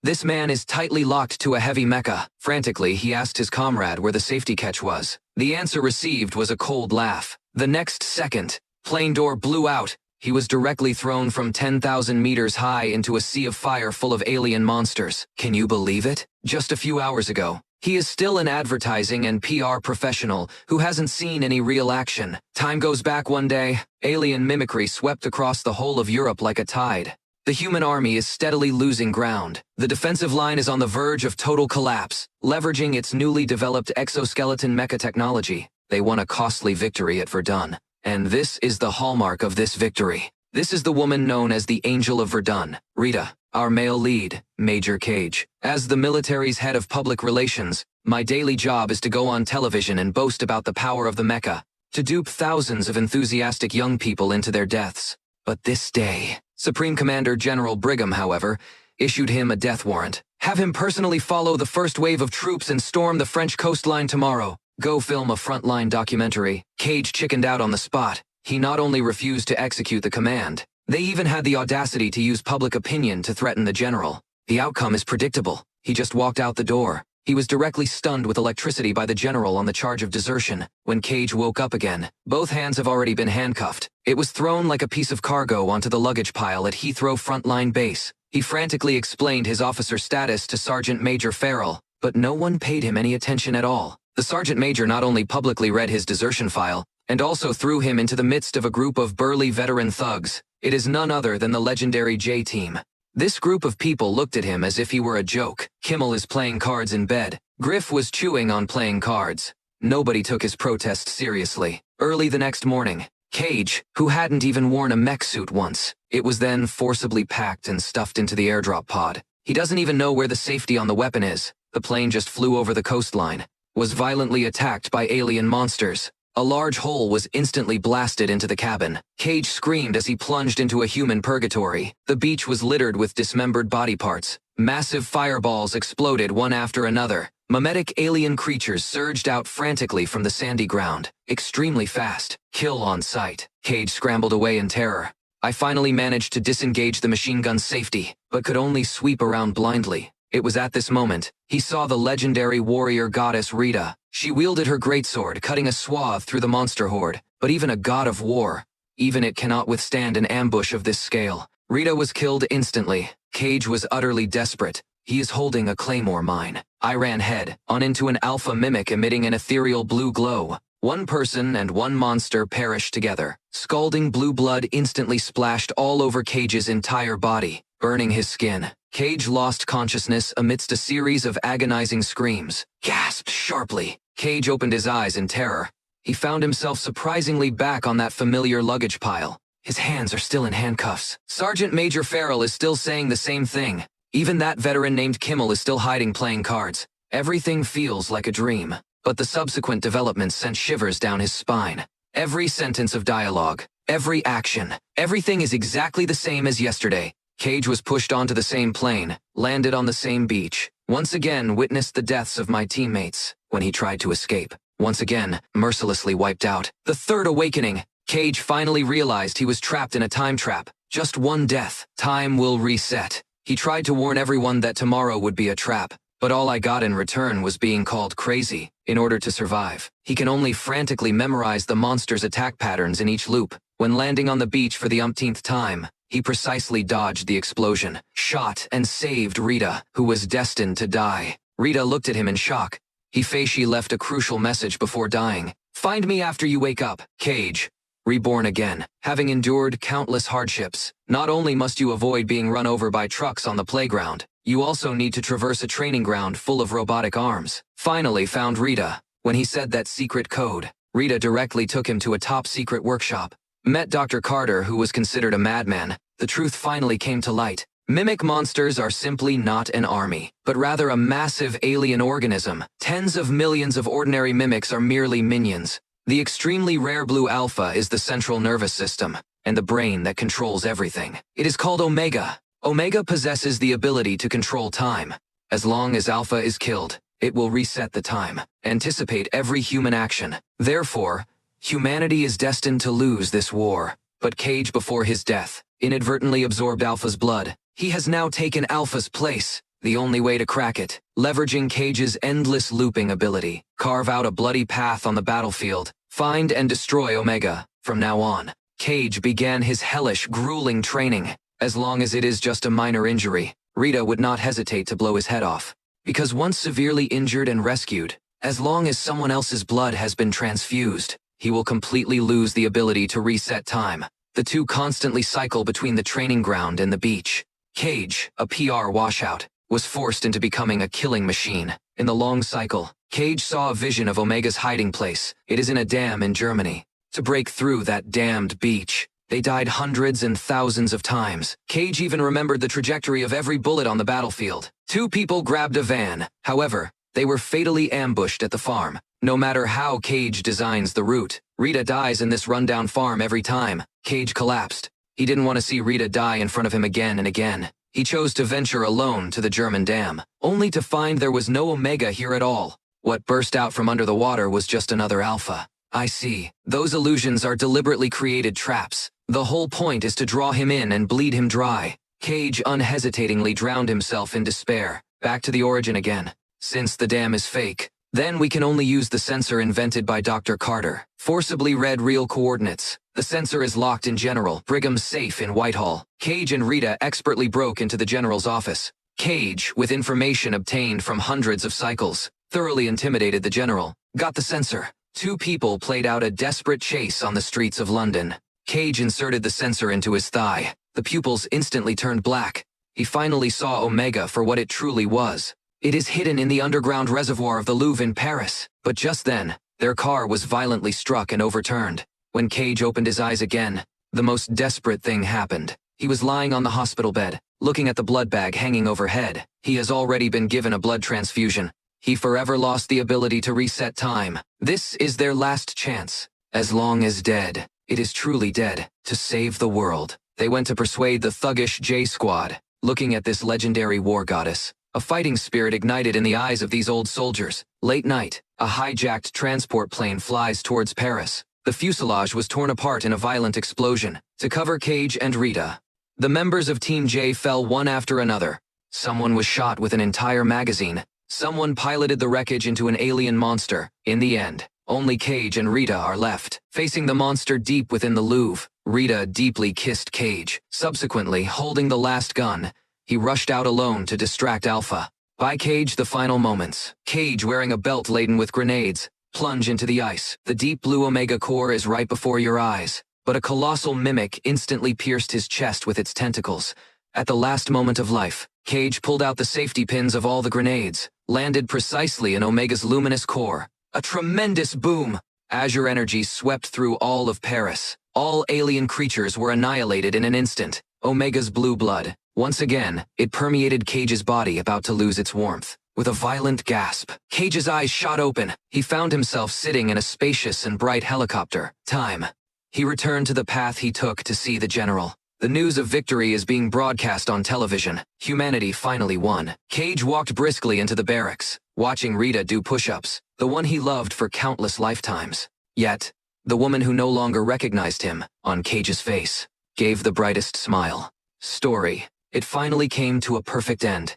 This man is tightly locked to a heavy mecha. Frantically, he asked his comrade where the safety catch was. The answer received was a cold laugh. The next second, plane door blew out. He was directly thrown from 10,000 meters high into a sea of fire full of alien monsters. Can you believe it? Just a few hours ago, he is still an advertising and PR professional who hasn't seen any real action. Time goes back one day. Alien mimicry swept across the whole of Europe like a tide. The human army is steadily losing ground. The defensive line is on the verge of total collapse. Leveraging its newly developed exoskeleton mecha technology, they won a costly victory at Verdun. And this is the hallmark of this victory. This is the woman known as the Angel of Verdun, Rita, our male lead, Major Cage. As the military's head of public relations, my daily job is to go on television and boast about the power of the mecha, to dupe thousands of enthusiastic young people into their deaths. But this day, Supreme Commander General Brigham, however, issued him a death warrant. Have him personally follow the first wave of troops and storm the French coastline tomorrow. Go film a frontline documentary. Cage chickened out on the spot. He not only refused to execute the command, they even had the audacity to use public opinion to threaten the general. The outcome is predictable. He just walked out the door. He was directly stunned with electricity by the general on the charge of desertion. When Cage woke up again, both hands have already been handcuffed. It was thrown like a piece of cargo onto the luggage pile at Heathrow frontline base. He frantically explained his officer status to Sergeant Major Farrell, but no one paid him any attention at all. The sergeant major not only publicly read his desertion file, and also threw him into the midst of a group of burly veteran thugs. It is none other than the legendary J-Team. This group of people looked at him as if he were a joke. Kimmel is playing cards in bed. Griff was chewing on playing cards. Nobody took his protest seriously. Early the next morning, Cage, who hadn't even worn a mech suit once, it was then forcibly packed and stuffed into the airdrop pod. He doesn't even know where the safety on the weapon is. The plane just flew over the coastline. Was violently attacked by alien monsters. A large hole was instantly blasted into the cabin. Cage screamed as he plunged into a human purgatory. The beach was littered with dismembered body parts. Massive fireballs exploded one after another. Mimetic alien creatures surged out frantically from the sandy ground. Extremely fast. Kill on sight. Cage scrambled away in terror. I finally managed to disengage the machine gun's safety, but could only sweep around blindly. It was at this moment, he saw the legendary warrior goddess Rita. She wielded her greatsword, cutting a swath through the monster horde. But even a god of war, even it cannot withstand an ambush of this scale. Rita was killed instantly. Cage was utterly desperate. He is holding a claymore mine. I ran head on into an alpha mimic emitting an ethereal blue glow. One person and one monster perished together. Scalding blue blood instantly splashed all over Cage's entire body, burning his skin. Cage lost consciousness amidst a series of agonizing screams. Gasped sharply. Cage opened his eyes in terror. He found himself surprisingly back on that familiar luggage pile. His hands are still in handcuffs. Sergeant Major Farrell is still saying the same thing. Even that veteran named Kimmel is still hiding playing cards. Everything feels like a dream. But the subsequent developments sent shivers down his spine. Every sentence of dialogue, every action, everything is exactly the same as yesterday. Cage was pushed onto the same plane, landed on the same beach, once again witnessed the deaths of my teammates when he tried to escape. Once again, mercilessly wiped out. The third awakening. Cage finally realized he was trapped in a time trap. Just one death. Time will reset. He tried to warn everyone that tomorrow would be a trap, but all I got in return was being called crazy. In order to survive, he can only frantically memorize the monster's attack patterns in each loop. When landing on the beach for the umpteenth time, he precisely dodged the explosion, shot and saved Rita, who was destined to die. Rita looked at him in shock. He left a crucial message before dying. Find me after you wake up, Cage. Reborn again, having endured countless hardships. Not only must you avoid being run over by trucks on the playground, you also need to traverse a training ground full of robotic arms. Finally found Rita. When he said that secret code, Rita directly took him to a top-secret workshop. Met Dr. Carter, who was considered a madman. The truth finally came to light. Mimic monsters are simply not an army, but rather a massive alien organism. Tens of millions of ordinary mimics are merely minions. The extremely rare blue alpha is the central nervous system, and the brain that controls everything. It is called Omega. Omega possesses the ability to control time. As long as Alpha is killed, it will reset the time, anticipate every human action. Therefore, humanity is destined to lose this war. But Cage, before his death, inadvertently absorbed Alpha's blood. He has now taken Alpha's place. The only way to crack it, leveraging Cage's endless looping ability, carve out a bloody path on the battlefield, find and destroy Omega. From now on, Cage began his hellish, grueling training. As long as it is just a minor injury, Rita would not hesitate to blow his head off. Because once severely injured and rescued, as long as someone else's blood has been transfused, he will completely lose the ability to reset time. The two constantly cycle between the training ground and the beach. Cage, a PR washout, was forced into becoming a killing machine. In the long cycle, Cage saw a vision of Omega's hiding place. It is in a dam in Germany. To break through that damned beach, they died hundreds and thousands of times. Cage even remembered the trajectory of every bullet on the battlefield. Two people grabbed a van. However, they were fatally ambushed at the farm. No matter how Cage designs the route, Rita dies in this rundown farm every time. Cage collapsed. He didn't want to see Rita die in front of him again and again. He chose to venture alone to the German dam, only to find there was no Omega here at all. What burst out from under the water was just another Alpha. I see. Those illusions are deliberately created traps. The whole point is to draw him in and bleed him dry. Cage unhesitatingly drowned himself in despair. Back to the origin again. Since the dam is fake, then we can only use the sensor invented by Dr. Carter. Forcibly read real coordinates. The sensor is locked in General Brigham's safe in Whitehall. Cage and Rita expertly broke into the General's office. Cage, with information obtained from hundreds of cycles, thoroughly intimidated the General. Got the sensor. Two people played out a desperate chase on the streets of London. Cage inserted the sensor into his thigh. The pupils instantly turned black. He finally saw Omega for what it truly was. It is hidden in the underground reservoir of the Louvre in Paris. But just then, their car was violently struck and overturned. When Cage opened his eyes again, the most desperate thing happened. He was lying on the hospital bed, looking at the blood bag hanging overhead. He has already been given a blood transfusion. He forever lost the ability to reset time. This is their last chance. As long as dead, it is truly dead, to save the world. They went to persuade the thuggish J Squad. Looking at this legendary war goddess, a fighting spirit ignited in the eyes of these old soldiers. Late night, a hijacked transport plane flies towards Paris. The fuselage was torn apart in a violent explosion. To cover Cage and Rita, the members of Team J fell one after another. Someone was shot with an entire magazine. Someone piloted the wreckage into an alien monster. In the end, only Cage and Rita are left. Facing the monster deep within the Louvre, Rita deeply kissed Cage. Subsequently, holding the last gun, he rushed out alone to distract Alpha. By Cage, the final moments. Cage, wearing a belt laden with grenades, plunge into the ice. The deep blue Omega core is right before your eyes. But a colossal mimic instantly pierced his chest with its tentacles. At the last moment of life, Cage pulled out the safety pins of all the grenades, landed precisely in Omega's luminous core. A tremendous boom! Azure energy swept through all of Paris. All alien creatures were annihilated in an instant. Omega's blue blood. Once again, it permeated Cage's body, about to lose its warmth. With a violent gasp, Cage's eyes shot open. He found himself sitting in a spacious and bright helicopter. Time. He returned to the path he took to see the General. The news of victory is being broadcast on television. Humanity finally won. Cage walked briskly into the barracks, watching Rita do push-ups, the one he loved for countless lifetimes. Yet, the woman who no longer recognized him, on Cage's face, gave the brightest smile. Story. It finally came to a perfect end.